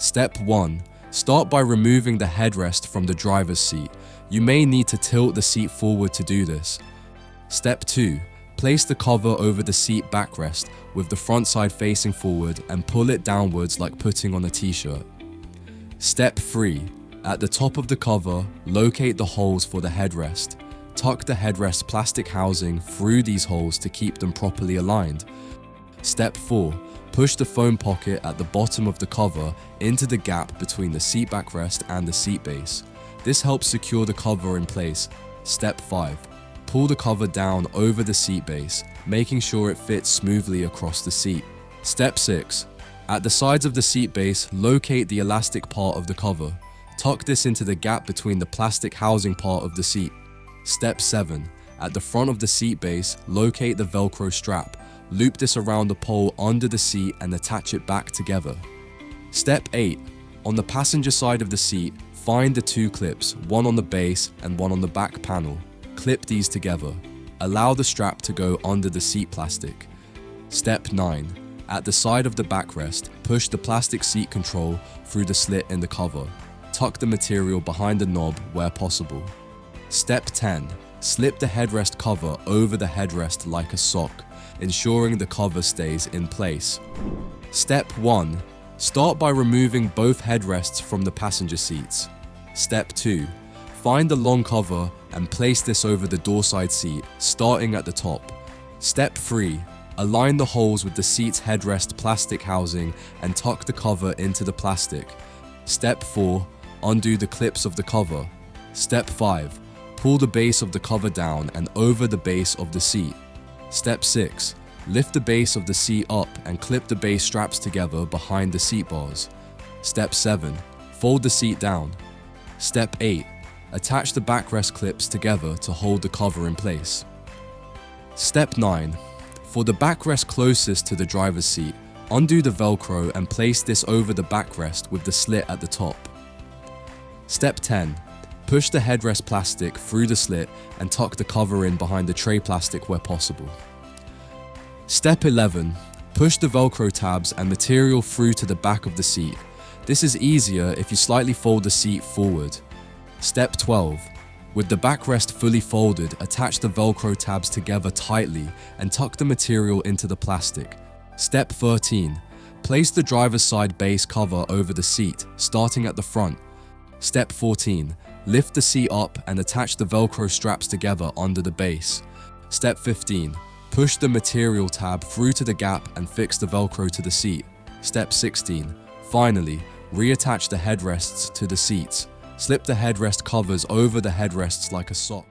Step 1. Start by removing the headrest from the driver's seat. You may need to tilt the seat forward to do this. Step 2. Place the cover over the seat backrest with the front side facing forward and pull it downwards like putting on a t-shirt. Step 3. At the top of the cover, locate the holes for the headrest. Tuck the headrest plastic housing through these holes to keep them properly aligned. Step 4. Push the foam pocket at the bottom of the cover into the gap between the seat backrest and the seat base. This helps secure the cover in place. Step 5. Pull the cover down over the seat base, making sure it fits smoothly across the seat. Step 6. At the sides of the seat base, locate the elastic part of the cover. Tuck this into the gap between the plastic housing part of the seat. Step 7. At the front of the seat base, locate the Velcro strap. Loop this around the pole under the seat and attach it back together. Step 8. On the passenger side of the seat, find the two clips, one on the base and one on the back panel. Clip these together. Allow the strap to go under the seat plastic. Step 9. At the side of the backrest, push the plastic seat control through the slit in the cover. Tuck the material behind the knob where possible. Step 10. Slip the headrest cover over the headrest like a sock, ensuring the cover stays in place. Step 1. Start by removing both headrests from the passenger seats. Step 2. Find the long cover and place this over the doorside seat, starting at the top. Step 3. Align the holes with the seat's headrest plastic housing and tuck the cover into the plastic. Step 4. Undo the clips of the cover. Step 5. Pull the base of the cover down and over the base of the seat. Step 6. Lift the base of the seat up and clip the base straps together behind the seat bars. Step 7. Fold the seat down. Step 8. Attach the backrest clips together to hold the cover in place. Step 9. For the backrest closest to the driver's seat, undo the Velcro and place this over the backrest with the slit at the top. Step 10. Push the headrest plastic through the slit and tuck the cover in behind the tray plastic where possible. Step 11. Push the Velcro tabs and material through to the back of the seat. This is easier if you slightly fold the seat forward. Step 12. With the backrest fully folded, attach the Velcro tabs together tightly and tuck the material into the plastic. Step 13. Place the driver's side base cover over the seat, starting at the front. Step 14. Lift the seat up and attach the Velcro straps together under the base. Step 15. Push the material tab through to the gap and fix the Velcro to the seat. Step 16. Finally, reattach the headrests to the seats. Slip the headrest covers over the headrests like a sock.